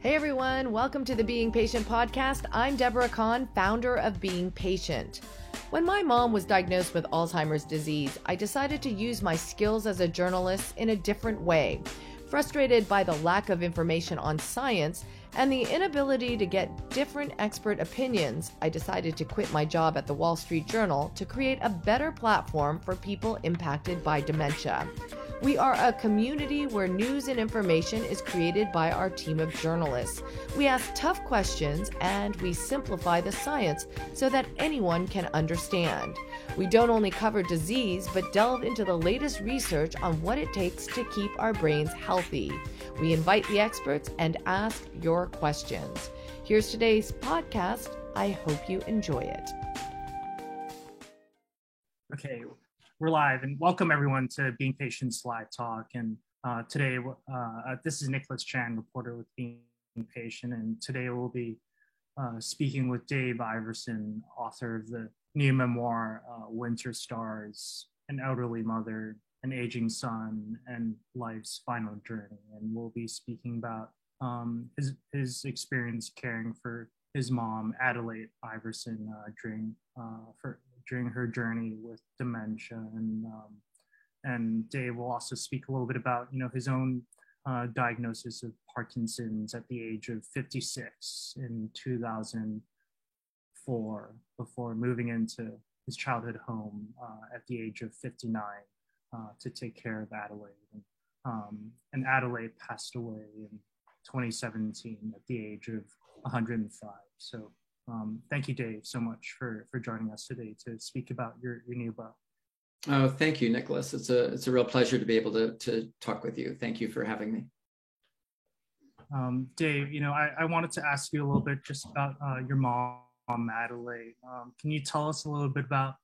Hey everyone, welcome to the Being Patient podcast. I'm Deborah Kahn, founder of Being Patient. When my mom was diagnosed with Alzheimer's disease, I decided to use my skills as a journalist in a different way. Frustrated by the lack of information on science and the inability to get different expert opinions, I decided to quit my job at the Wall Street Journal to create a better platform for people impacted by dementia. We are a community where news and information is created by our team of journalists. We ask tough questions and we simplify the science so that anyone can understand. We don't only cover disease, but delve into the latest research on what it takes to keep our brains healthy. We invite the experts and ask your questions. Here's today's podcast. I hope you enjoy it. Okay, we're live, and welcome everyone to Being Patient's live talk. And today, this is Nicholas Chan, reporter with Being Patient, and today we'll be speaking with Dave Iverson, author of the new memoir, Winter Stars, An Elderly Mother, An Aging Son, and Life's Final Journey. And we'll be speaking about his experience caring for his mom, Adelaide Iverson, during her journey with dementia, and Dave will also speak a little bit about his own diagnosis of Parkinson's at the age of 56 in 2004, before moving into his childhood home at the age of 59 to take care of Adelaide. And Adelaide passed away in 2017 at the age of 105. So. Thank you, Dave, so much for joining us today to speak about your new book. Oh, thank you, Nicholas. It's a real pleasure to be able to talk with you. Thank you for having me. Dave, I wanted to ask you a little bit just about your mom, Adelaide. Can you tell us a little bit about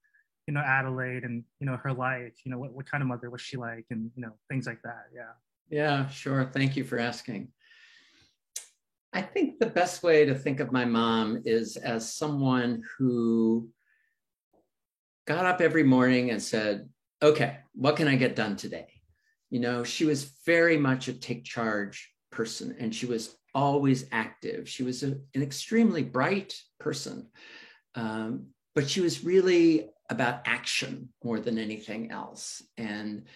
Adelaide and her life? What kind of mother was she like, and things like that? Yeah, sure. Thank you for asking. I think the best way to think of my mom is as someone who got up every morning and said, okay, what can I get done today? She was very much a take charge person, and she was always active. She was an extremely bright person, but she was really about action more than anything else. And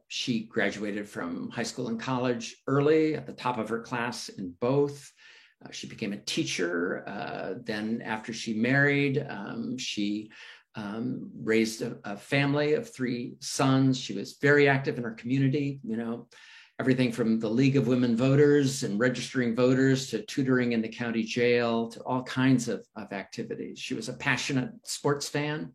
she graduated from high school and college early, at the top of her class in both. She became a teacher. Then after she married, she raised a family of 3 sons. She was very active in her community, everything from the League of Women Voters and registering voters to tutoring in the county jail to all kinds of activities. She was a passionate sports fan.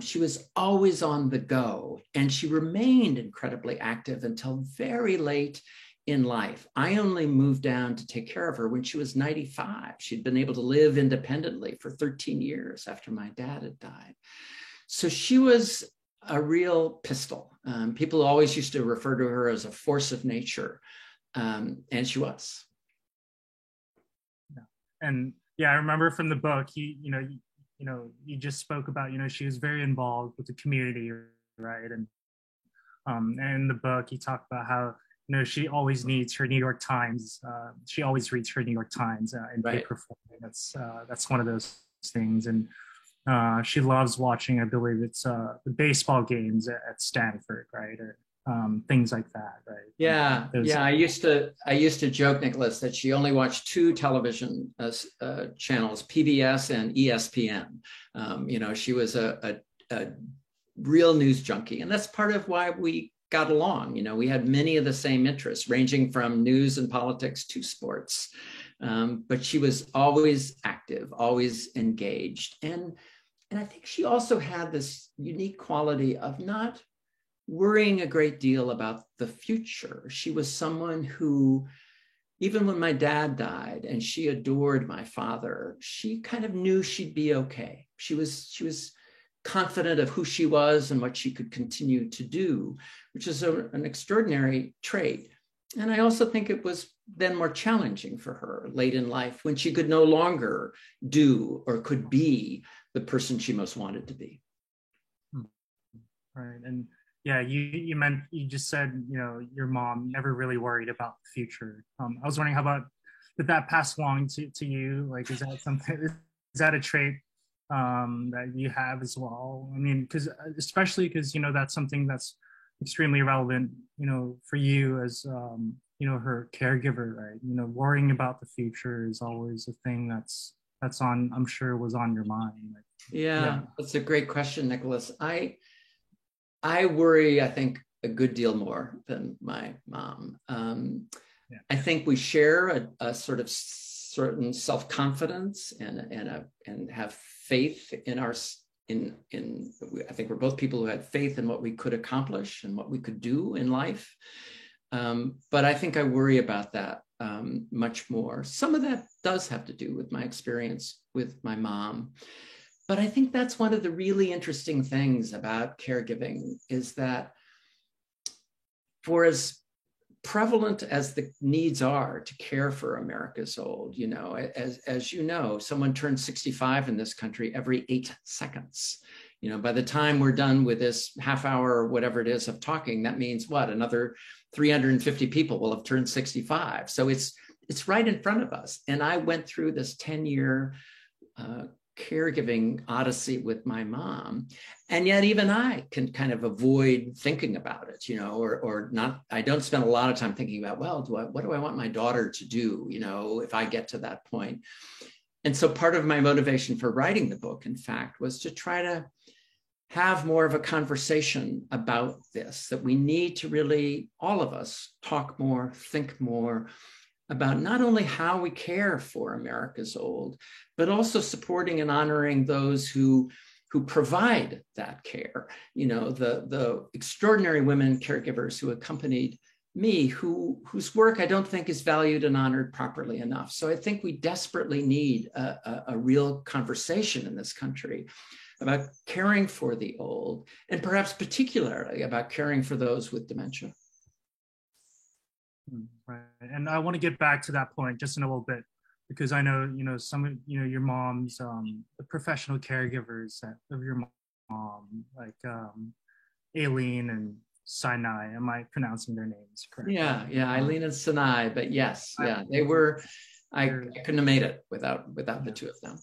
She was always on the go, and she remained incredibly active until very late in life. I only moved down to take care of her when she was 95. She'd been able to live independently for 13 years after my dad had died. So she was a real pistol. People always used to refer to her as a force of nature, and she was. And I remember from the book, you just spoke about, she was very involved with the community, right? And in the book, you talk about how, she always needs her New York Times. She always reads her New York Times in paper form. That's one of those things. And she loves watching, I believe it's the baseball games at Stanford, right? Or things like that, right? Yeah. I used to joke, Nicholas, that she only watched 2 television channels, PBS and ESPN. She was a real news junkie, and that's part of why we got along. We had many of the same interests, ranging from news and politics to sports. But she was always active, always engaged, and I think she also had this unique quality of not worrying a great deal about the future. She was someone who, even when my dad died and she adored my father, she kind of knew she'd be okay. She was confident of who she was and what she could continue to do, which is an extraordinary trait. And I also think it was then more challenging for her late in life when she could no longer do or could be the person she most wanted to be. Right. And you just said, your mom never really worried about the future. I was wondering, how about did that pass along to you? Like, is that something, is that a trait that you have as well? I mean, because especially because, you know, that's something that's extremely relevant, you know, for you as, you know, her caregiver, right? You know, worrying about the future is always a thing that's on, I'm sure was on your mind. Like, yeah, that's a great question, Nicholas. I worry, I think, a good deal more than my mom. I think we share a sort of certain self-confidence and have faith in our I think we're both people who had faith in what we could accomplish and what we could do in life. But I think I worry about that much more. Some of that does have to do with my experience with my mom. But I think that's one of the really interesting things about caregiving is that for as prevalent as the needs are to care for America's old, you know, as you know, someone turns 65 in this country every 8 seconds. You know, by the time we're done with this half hour or whatever it is of talking, that means what? Another 350 people will have turned 65. So it's right in front of us. And I went through this 10-year caregiving odyssey with my mom. And yet even I can kind of avoid thinking about it, you know, or not. I don't spend a lot of time thinking about, well, what do I want my daughter to do, you know, if I get to that point? And so part of my motivation for writing the book, in fact, was to try to have more of a conversation about this, that we need to really, all of us, talk more, think more about not only how we care for America's old, but also supporting and honoring those who provide that care. You know, the extraordinary women caregivers who accompanied me, whose work I don't think is valued and honored properly enough. So I think we desperately need a real conversation in this country about caring for the old, and perhaps particularly about caring for those with dementia. Right. And I want to get back to that point just in a little bit, because I know, you know, some of, you know, your mom's, the professional caregivers of your mom, like Aileen and Sinai. Am I pronouncing their names correctly? Yeah, Aileen and Sinai, but yes, yeah, they were, I couldn't have made it without the two of them.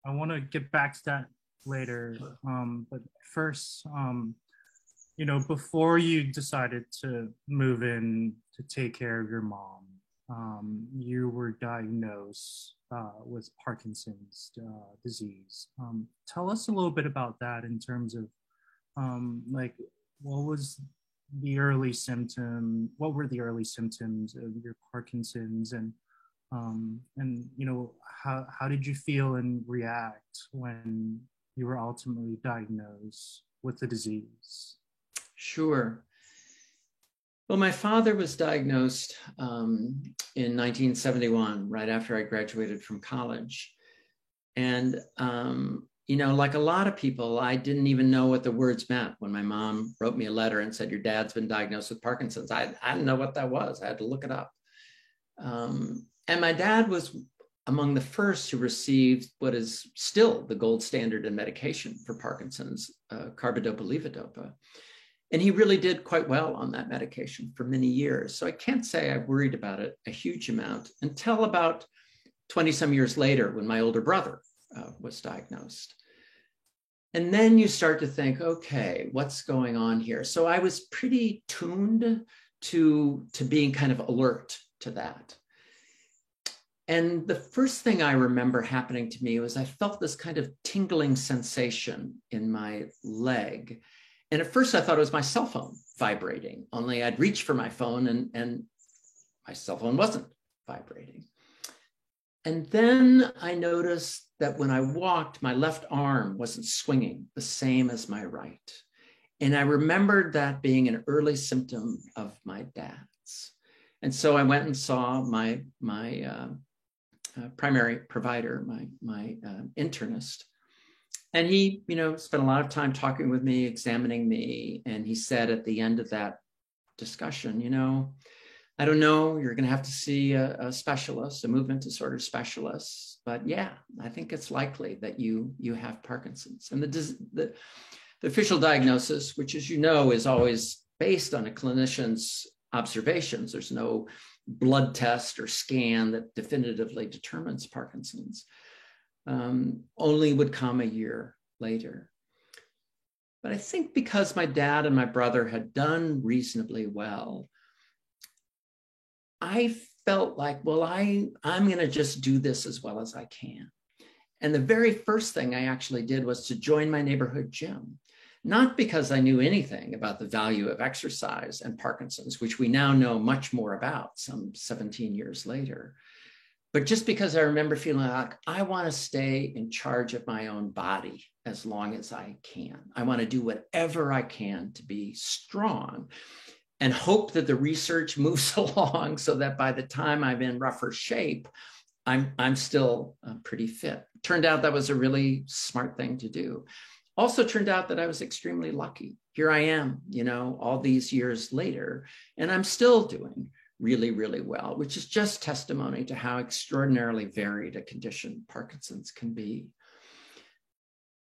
I want to get back to that later. But first, you know, before you decided to move in to take care of your mom, you were diagnosed with Parkinson's disease. Tell us a little bit about that in terms of like, what were the early symptoms of your Parkinson's, and you know, how did you feel and react when you were ultimately diagnosed with the disease? Sure. Well, my father was diagnosed in 1971, right after I graduated from college. And, you know, like a lot of people, I didn't even know what the words meant when my mom wrote me a letter and said, your dad's been diagnosed with Parkinson's. I didn't know what that was. I had to look it up. And my dad was among the first who received what is still the gold standard in medication for Parkinson's, carbidopa-levodopa. And he really did quite well on that medication for many years. So I can't say I worried about it a huge amount until about 20 some years later when my older brother was diagnosed. And then you start to think, okay, what's going on here? So I was pretty tuned to being kind of alert to that. And the first thing I remember happening to me was I felt this kind of tingling sensation in my leg. And at first I thought it was my cell phone vibrating, only I'd reach for my phone and my cell phone wasn't vibrating. And then I noticed that when I walked, my left arm wasn't swinging the same as my right. And I remembered that being an early symptom of my dad's. And so I went and saw my primary provider, my internist. And he, you know, spent a lot of time talking with me, examining me. And he said at the end of that discussion, you know, I don't know, you're going to have to see a specialist, a movement disorder specialist. But yeah, I think it's likely that you have Parkinson's. And the official diagnosis, which, as you know, is always based on a clinician's observations. There's no blood test or scan that definitively determines Parkinson's. Only would come a year later. But I think because my dad and my brother had done reasonably well, I felt like, well, I'm going to just do this as well as I can. And the very first thing I actually did was to join my neighborhood gym, not because I knew anything about the value of exercise and Parkinson's, which we now know much more about some 17 years later, but just because I remember feeling like I want to stay in charge of my own body as long as I can. I want to do whatever I can to be strong and hope that the research moves along so that by the time I'm in rougher shape, I'm still pretty fit. Turned out that was a really smart thing to do. Also turned out that I was extremely lucky. Here I am, all these years later, and I'm still doing really, really well, which is just testimony to how extraordinarily varied a condition Parkinson's can be.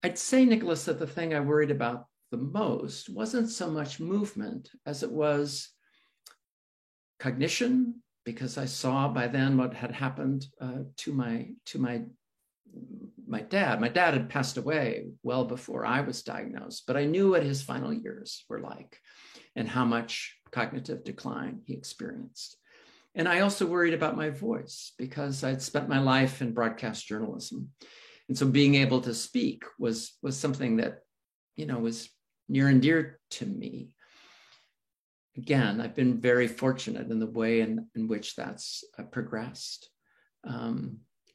I'd say, Nicholas, that the thing I worried about the most wasn't so much movement as it was cognition, because I saw by then what had happened to my dad. My dad had passed away well before I was diagnosed, but I knew what his final years were like and how much cognitive decline he experienced. And I also worried about my voice because I'd spent my life in broadcast journalism. And so being able to speak was something that, was near and dear to me. Again, I've been very fortunate in the way in which that's progressed.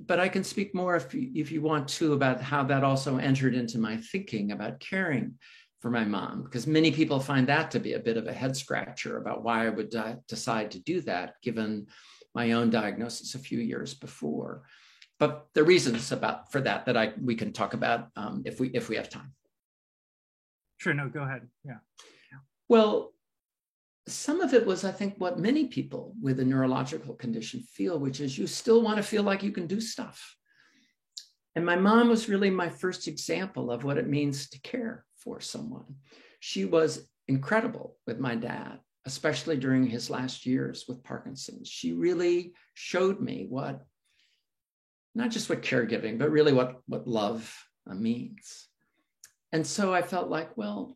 But I can speak more if you want to about how that also entered into my thinking about caring for my mom, because many people find that to be a bit of a head scratcher about why I would decide to do that, given my own diagnosis a few years before. But the reasons for that we can talk about if we have time. Sure, no, go ahead. Yeah. Well, some of it was, I think, what many people with a neurological condition feel, which is you still want to feel like you can do stuff. And my mom was really my first example of what it means to care for someone. She was incredible with my dad, especially during his last years with Parkinson's. She really showed me not just what caregiving, but really what love means. And so I felt like, well,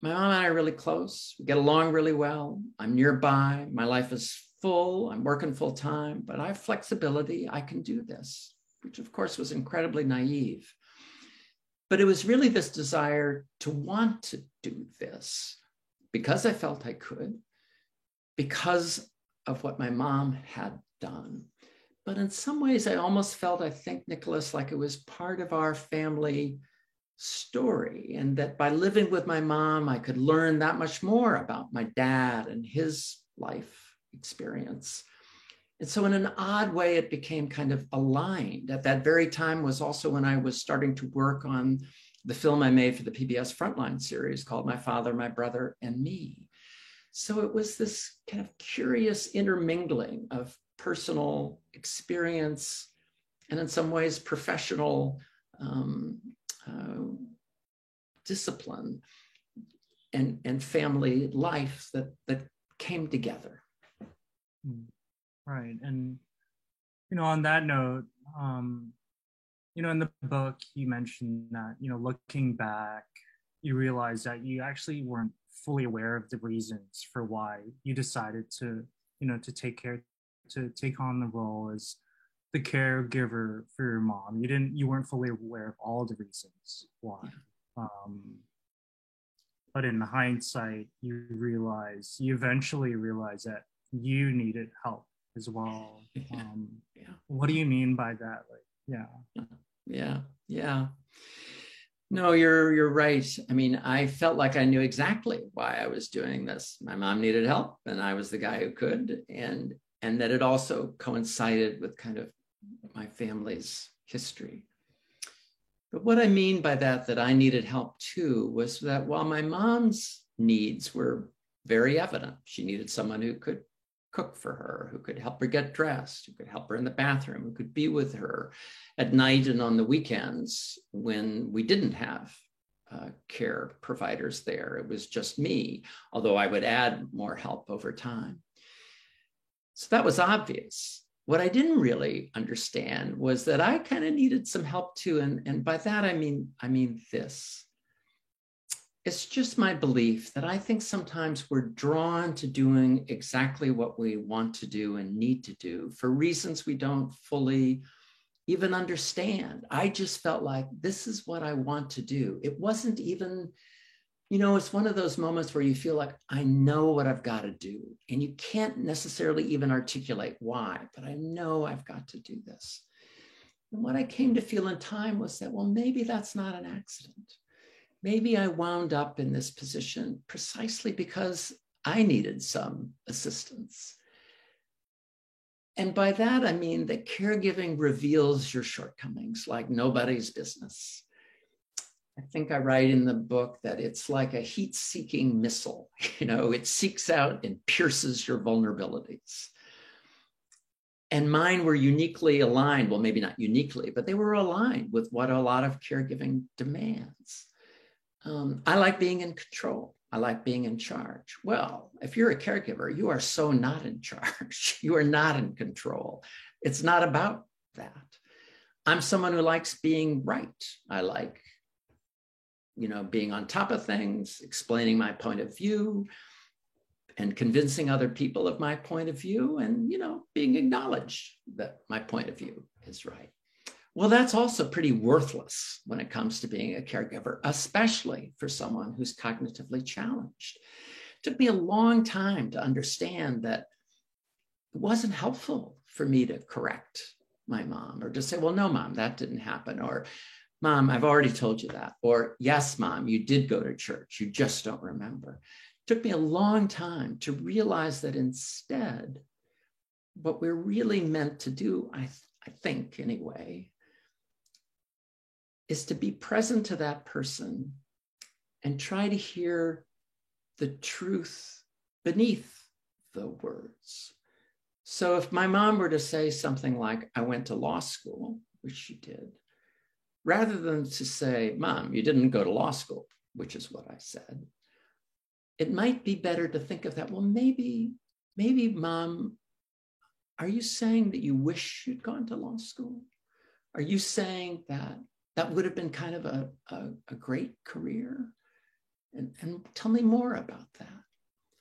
my mom and I are really close. We get along really well. I'm nearby. My life is full. I'm working full time, but I have flexibility. I can do this, which of course was incredibly naive. But it was really this desire to want to do this because I felt I could, because of what my mom had done. But in some ways, I almost felt, I think, Nicholas, like it was part of our family story, and that by living with my mom, I could learn that much more about my dad and his life experience. And so in an odd way, it became kind of aligned. At that very time was also when I was starting to work on the film I made for the PBS Frontline series called My Father, My Brother, and Me. So it was this kind of curious intermingling of personal experience and in some ways professional discipline and family life that came together. Right. And, on that note, in the book, you mentioned that, looking back, you realize that you actually weren't fully aware of the reasons for why you decided to take on the role as the caregiver for your mom. You weren't fully aware of all the reasons why. But in hindsight, you eventually realize that you needed help as well. What do you mean by that? Yeah. No, you're right. I mean, I felt like I knew exactly why I was doing this. My mom needed help, and I was the guy who could, and that it also coincided with kind of my family's history. But what I mean by that I needed help too, was that while my mom's needs were very evident, she needed someone who could cook for her, who could help her get dressed, who could help her in the bathroom, who could be with her at night and on the weekends when we didn't have care providers there. It was just me, although I would add more help over time. So that was obvious. What I didn't really understand was that I kind of needed some help too. And by that, I mean this. It's just my belief that I think sometimes we're drawn to doing exactly what we want to do and need to do for reasons we don't fully even understand. I just felt like this is what I want to do. It wasn't even, it's one of those moments where you feel like, I know what I've got to do. And you can't necessarily even articulate why, but I know I've got to do this. And what I came to feel in time was that, well, maybe that's not an accident. Maybe I wound up in this position precisely because I needed some assistance. And by that, I mean that caregiving reveals your shortcomings like nobody's business. I think I write in the book that it's like a heat-seeking missile. It seeks out and pierces your vulnerabilities. And mine were uniquely aligned, well, maybe not uniquely, but they were aligned with what a lot of caregiving demands. I like being in control. I like being in charge. Well, if you're a caregiver, you are so not in charge. You are not in control. It's not about that. I'm someone who likes being right. I like, being on top of things, explaining my point of view, and convincing other people of my point of view, and, being acknowledged that my point of view is right. Well, that's also pretty worthless when it comes to being a caregiver, especially for someone who's cognitively challenged. It took me a long time to understand that it wasn't helpful for me to correct my mom or to say, well, no, Mom, that didn't happen. Or, Mom, I've already told you that. Or, yes, Mom, you did go to church. You just don't remember. It took me a long time to realize that instead, what we're really meant to do, I think anyway, is to be present to that person and try to hear the truth beneath the words. So if my mom were to say something like, I went to law school, which she did, rather than to say, Mom, you didn't go to law school, which is what I said, it might be better to think of that, well, maybe, Mom, are you saying that you wish you'd gone to law school? Are you saying that would have been kind of a great career? And tell me more about that.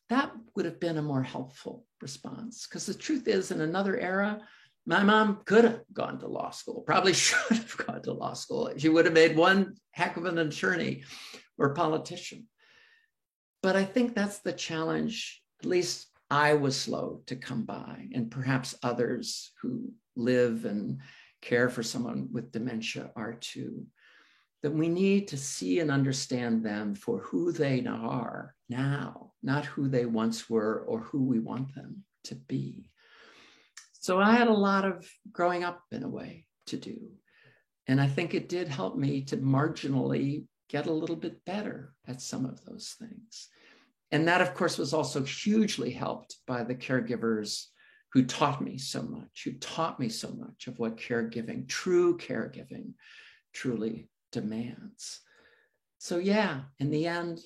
That would have been a more helpful response. Because the truth is, in another era, my mom could have gone to law school, probably should have gone to law school. She would have made one heck of an attorney or politician. But I think that's the challenge, at least I was slow to come by, and perhaps others who live and care for someone with dementia are too, that we need to see and understand them for who they are now, not who they once were or who we want them to be. So I had a lot of growing up in a way to do. And I think it did help me to marginally get a little bit better at some of those things. And that, of course, was also hugely helped by the caregivers who taught me so much of what caregiving, true caregiving, truly demands. So yeah, in the end,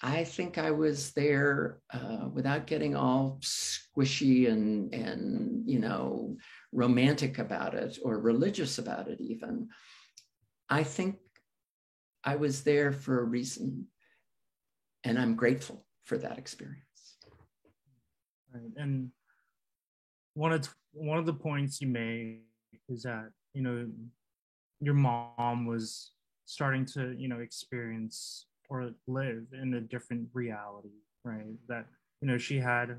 I think I was there without getting all squishy and romantic about it or religious about it even. I think I was there for a reason, and I'm grateful for that experience. Right. And one of the points you made is that, your mom was starting to, experience or live in a different reality, right? That, she had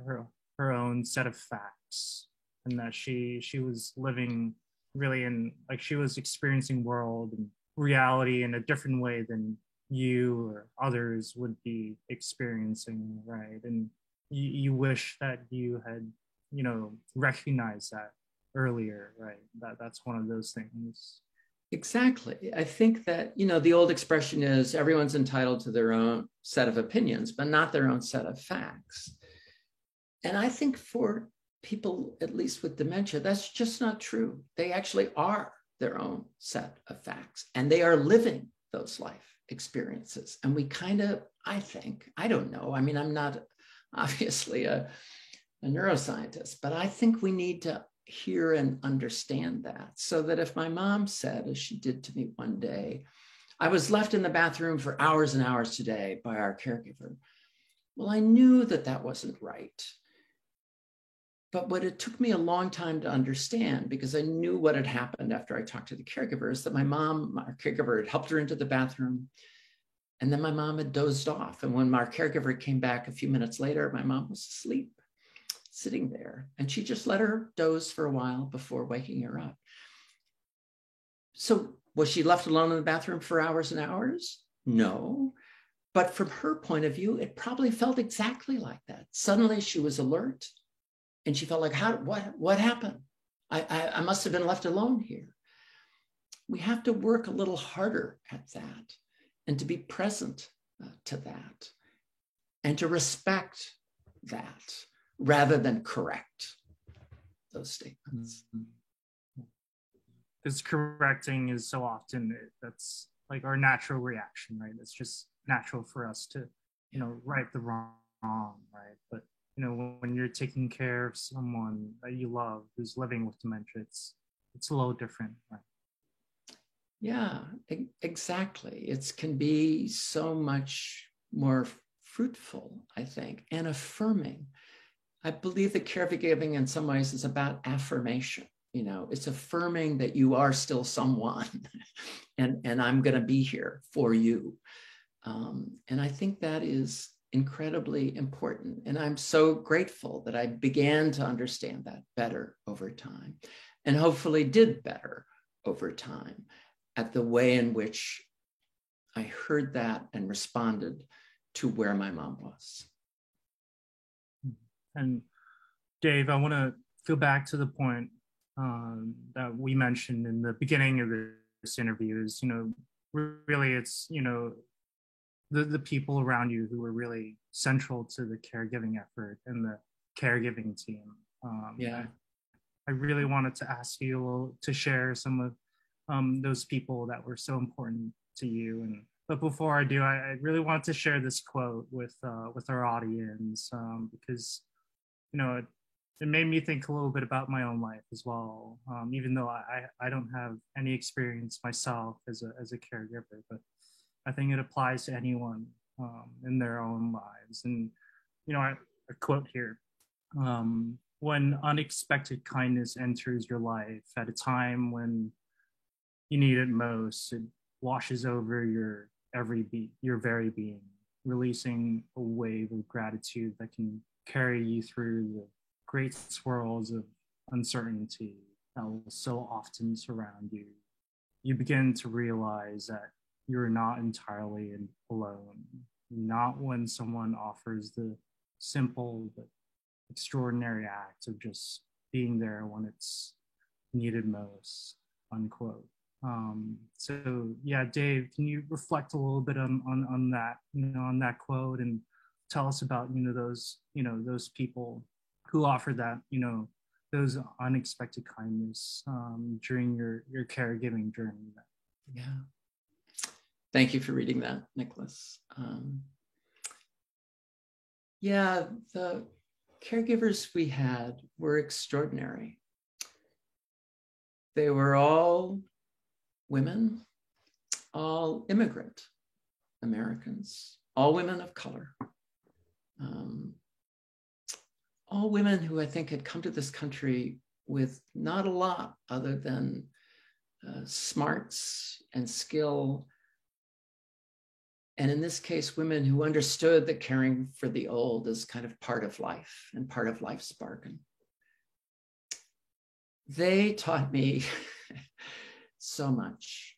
her own set of facts, and that she was living really in, like, she was experiencing world and reality in a different way than you or others would be experiencing, right? And you wish that you had, recognized that earlier, right? That's one of those things. Exactly. I think that, the old expression is everyone's entitled to their own set of opinions, but not their own set of facts. And I think for people, at least with dementia, that's just not true. They actually are their own set of facts, and they are living those life experiences. And we kind of, I think, I don't know, I mean, I'm not obviously a neuroscientist, but I think we need to hear and understand that, so that if my mom said, as she did to me one day, I was left in the bathroom for hours and hours today by our caregiver. Well, I knew that that wasn't right. But what it took me a long time to understand, because I knew what had happened after I talked to the caregiver, is that my mom, our caregiver, had helped her into the bathroom. And then my mom had dozed off. And when our caregiver came back a few minutes later, my mom was asleep, sitting there. And she just let her doze for a while before waking her up. So was she left alone in the bathroom for hours and hours? No. But from her point of view, it probably felt exactly like that. Suddenly she was alert and she felt like, what happened? I must have been left alone here. We have to work a little harder at that, and to be present to that, and to respect that rather than correct those statements. Because correcting is so often, that's like our natural reaction, right? It's just natural for us to, right the wrong, right? But, when you're taking care of someone that you love who's living with dementia, it's a little different, right? Yeah, exactly. It can be so much more fruitful, I think, and affirming. I believe that caregiving in some ways is about affirmation. It's affirming that you are still someone and I'm going to be here for you. And I think that is incredibly important. And I'm so grateful that I began to understand that better over time, and hopefully did better over time at the way in which I heard that and responded to where my mom was. And Dave, I want to go back to the point that we mentioned in the beginning of this interview is, really it's, the people around you who were really central to the caregiving effort and the caregiving team. I really wanted to ask you to share some of those people that were so important to you. But before I do, I really want to share this quote with our audience because, it made me think a little bit about my own life as well, even though I don't have any experience myself as a caregiver, but I think it applies to anyone in their own lives. And, a quote here, when unexpected kindness enters your life at a time when you need it most, it washes over your very being, releasing a wave of gratitude that can carry you through the great swirls of uncertainty that will so often surround you. You begin to realize that you're not entirely alone, not when someone offers the simple but extraordinary act of just being there when it's needed most, unquote. So yeah, Dave, can you reflect a little bit on that, on that quote, and tell us about, those people who offered that, those unexpected kindness during your caregiving journey? Yeah. Thank you for reading that, Nicholas. The caregivers we had were extraordinary. They were all women, all immigrant Americans, all women of color, all women who I think had come to this country with not a lot other than smarts and skill. And in this case, women who understood that caring for the old is kind of part of life and part of life's bargain. They taught me so much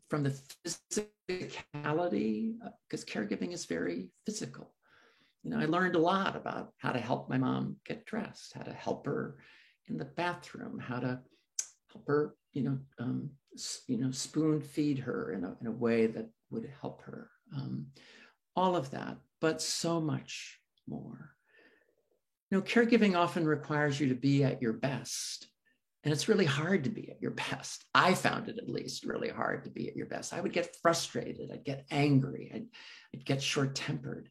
from the physicality, because caregiving is very physical. I learned a lot about how to help my mom get dressed, how to help her in the bathroom, how to help her, spoon feed her in a way that would help her. All of that, but so much more. Caregiving often requires you to be at your best. And it's really hard to be at your best. I found it, at least, really hard to be at your best. I would get frustrated. I'd get angry. I'd get short-tempered.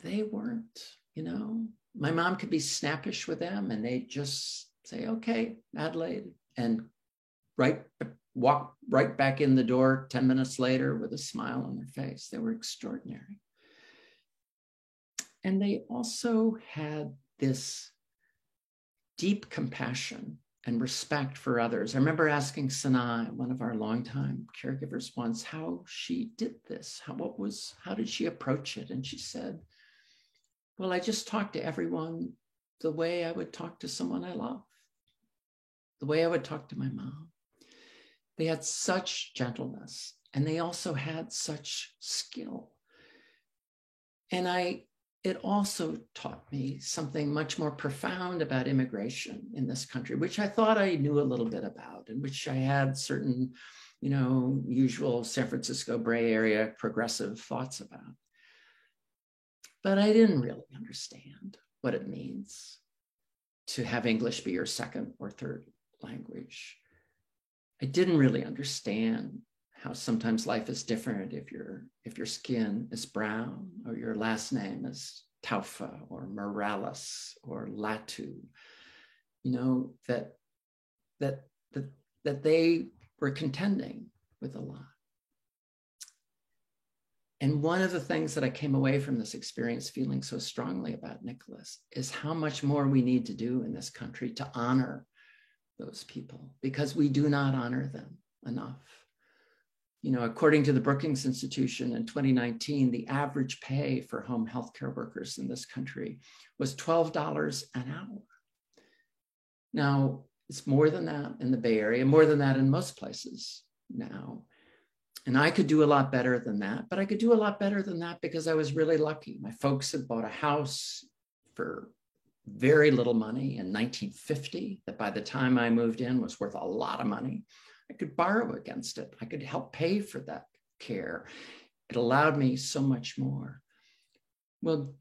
They weren't, you know. My mom could be snappish with them, and they'd just say, okay, Adelaide, and walk right back in the door 10 minutes later with a smile on their face. They were extraordinary. And they also had this deep compassion and respect for others. I remember asking Sanai, one of our longtime caregivers, once how she did this. How did she approach it? And she said, well, I just talked to everyone the way I would talk to someone I love, the way I would talk to my mom. They had such gentleness, and they also had such skill. And it also taught me something much more profound about immigration in this country, which I thought I knew a little bit about, and which I had certain, you know, usual San Francisco Bay Area progressive thoughts about. But I didn't really understand what it means to have English be your second or third language. I didn't really understand how sometimes life is different if your skin is brown, or your last name is Taufa or Morales or Latu. You know, that they were contending with a lot. And one of the things that I came away from this experience feeling so strongly about Nicholas is how much more we need to do in this country to honor those people, because we do not honor them enough. You know, according to the Brookings Institution in 2019, the average pay for home healthcare workers in this country was $12 an hour. Now, it's more than that in the Bay Area, more than that in most places now. And I could do a lot better than that, but I could do a lot better than that because I was really lucky. My folks had bought a house for very little money in 1950 that by the time I moved in was worth a lot of money. I could borrow against it. I could help pay for that care. It allowed me so much more. Well,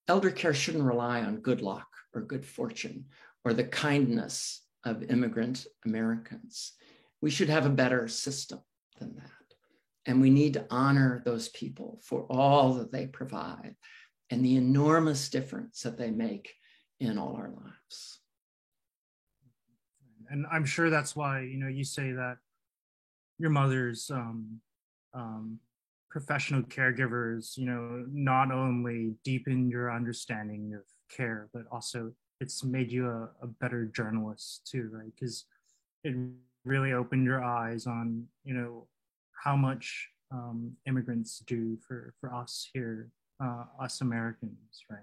elder care shouldn't rely on good luck or good fortune or the kindness of immigrant Americans. We should have a better system than that. And we need to honor those people for all that they provide and the enormous difference that they make in all our lives. And I'm sure that's why, you know, you say that your mother's professional caregivers, you know, not only deepened your understanding of care, but also it's made you a better journalist too, right? Because it really opened your eyes on, you know, how much immigrants do for us here, us Americans, right?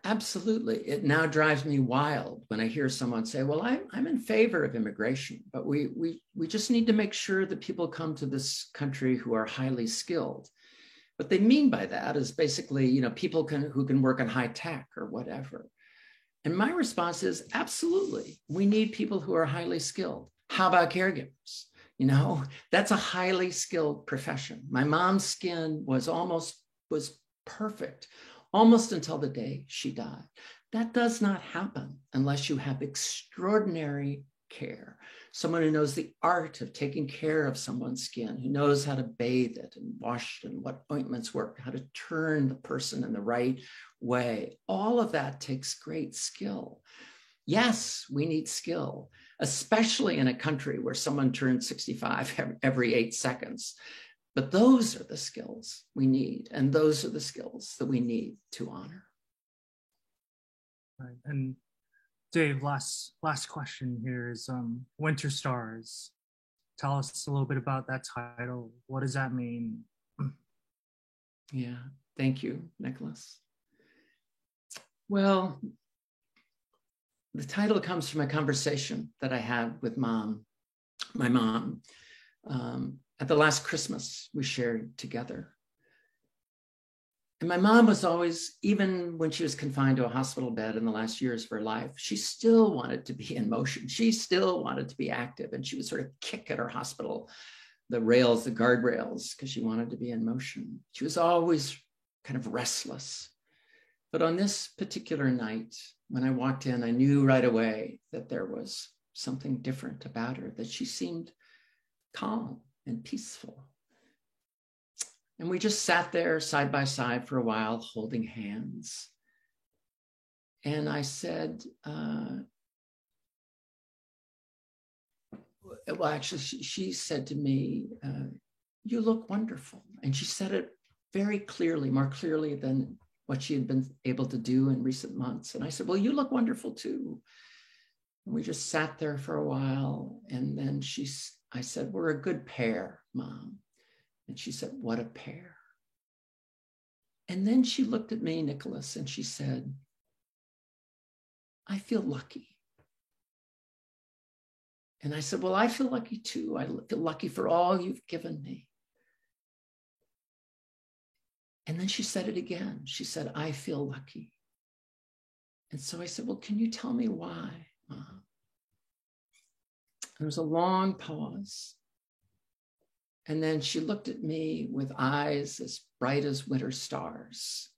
Absolutely. It now drives me wild when I hear someone say, well, I'm in favor of immigration, but we just need to make sure that people come to this country who are highly skilled. What they mean by that is basically, you know, people who can work in high tech or whatever. And my response is absolutely. We need people who are highly skilled. How about caregivers? You know, that's a highly skilled profession. My mom's skin was perfect, almost until the day she died. That does not happen unless you have extraordinary care. Someone who knows the art of taking care of someone's skin, who knows how to bathe it and wash it and what ointments work, how to turn the person in the right way. All of that takes great skill. Yes, we need skill, especially in a country where someone turns 65 every 8 seconds. But those are the skills we need, and those are the skills that we need to honor. Right. And Dave, last question here is Winter Stars. Tell us a little bit about that title. What does that mean? Yeah, thank you, Nicholas. Well, the title comes from a conversation that I had with my mom, at the last Christmas we shared together. And my mom was always, even when she was confined to a hospital bed in the last years of her life, she still wanted to be in motion. She still wanted to be active. And she would sort of kick at her hospital, the rails, the guardrails, because she wanted to be in motion. She was always kind of restless. But on this particular night, When I walked in, I knew right away that there was something different about her, that she seemed calm and peaceful. And we just sat there side by side for a while, holding hands. And I said, well, actually, she said to me, you look wonderful. And she said it very clearly, more clearly than what she had been able to do in recent months. And I said, well, you look wonderful too. And we just sat there for a while. And then I said, we're a good pair, Mom. And she said, what a pair. And then she looked at me, Nicholas, and she said, I feel lucky. And I said, well, I feel lucky too. I feel lucky for all you've given me. And then she said it again. She said, I feel lucky. And so I said, well, can you tell me why, Mom? There was a long pause. And then she looked at me with eyes as bright as winter stars.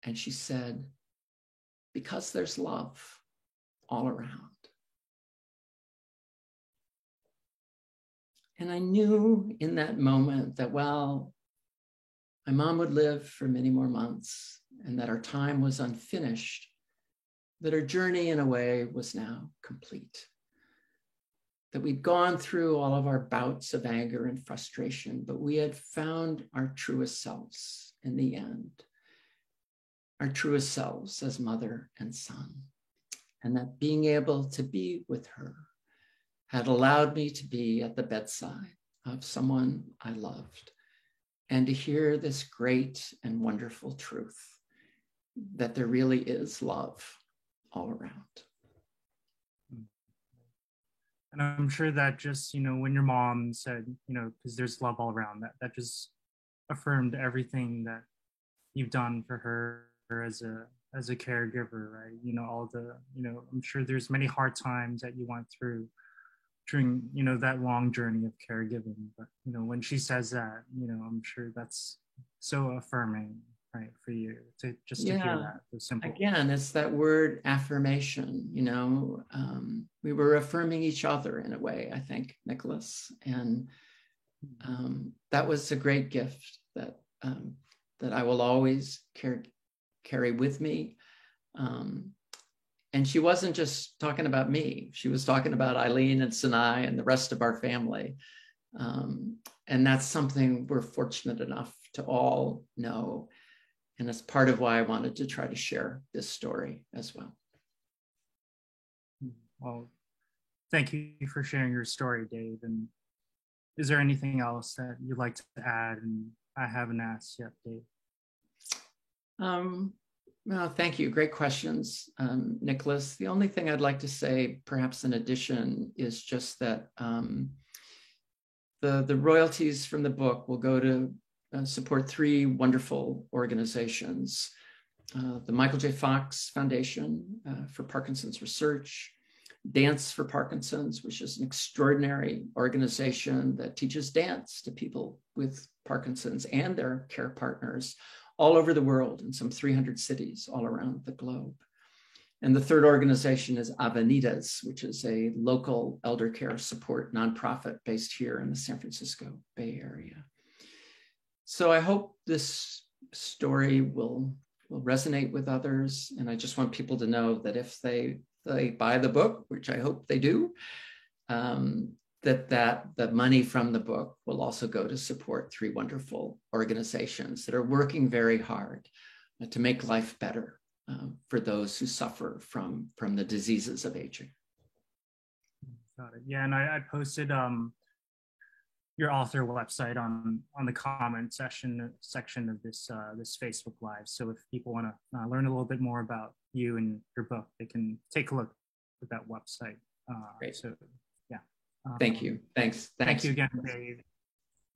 And she said, because there's love all around. And I knew in that moment that, well, my mom would live for many more months and that our time was unfinished, that her journey in a way was now complete. That we'd gone through all of our bouts of anger and frustration, but we had found our truest selves in the end, our truest selves as mother and son. And that being able to be with her had allowed me to be at the bedside of someone I loved and to hear this great and wonderful truth that there really is love all around. And I'm sure that just, when your mom said, because there's love all around, that just affirmed everything that you've done for her as a caregiver, right? All the, I'm sure there's many hard times that you went through during, that long journey of caregiving. But, when she says that, I'm sure that's so affirming, right, for you to hear that. So simple. Again, it's that word affirmation, we were affirming each other in a way, I think, Nicholas. And that was a great gift that I will always carry with me. And she wasn't just talking about me. She was talking about Eileen and Sinai and the rest of our family. And that's something we're fortunate enough to all know. And that's part of why I wanted to try to share this story as well. Well, thank you for sharing your story, Dave. And is there anything else that you'd like to add? And I haven't asked yet, Dave. Well, thank you. Great questions, Nicholas. The only thing I'd like to say, perhaps in addition, is just that the royalties from the book will go to support three wonderful organizations. The Michael J. Fox Foundation for Parkinson's Research, Dance for Parkinson's, which is an extraordinary organization that teaches dance to people with Parkinson's and their care partners all over the world in some 300 cities all around the globe. And the third organization is Avenidas, which is a local elder care support nonprofit based here in the San Francisco Bay Area. So I hope this story will resonate with others. And I just want people to know that if they buy the book, which I hope they do, that the money from the book will also go to support three wonderful organizations that are working very hard to make life better for those who suffer from the diseases of aging. Got it. Yeah, and I posted your author website on the comment section of this Facebook Live. So if people want to learn a little bit more about you and your book, they can take a look at that website. Great. So yeah. Thank you. Thanks. Thank you again, Dave.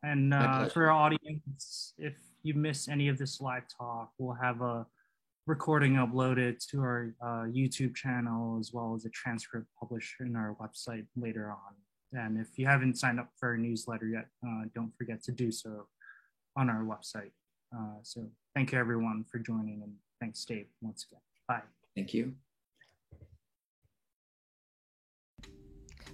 And for our audience, if you miss any of this live talk, we'll have a recording uploaded to our YouTube channel, as well as a transcript published in our website later on. And if you haven't signed up for our newsletter yet, don't forget to do so on our website. So thank you everyone for joining, and thanks Dave once again. Bye. Thank you.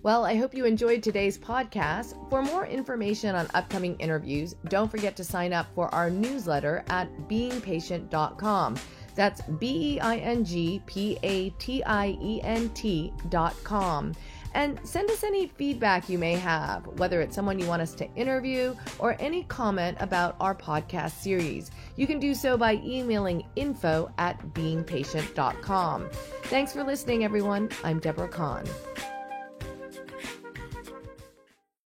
Well, I hope you enjoyed today's podcast. For more information on upcoming interviews, don't forget to sign up for our newsletter at beingpatient.com. That's beingpatient.com. And send us any feedback you may have, whether it's someone you want us to interview or any comment about our podcast series. You can do so by emailing info@beingpatient.com. Thanks for listening, everyone. I'm Deborah Kahn.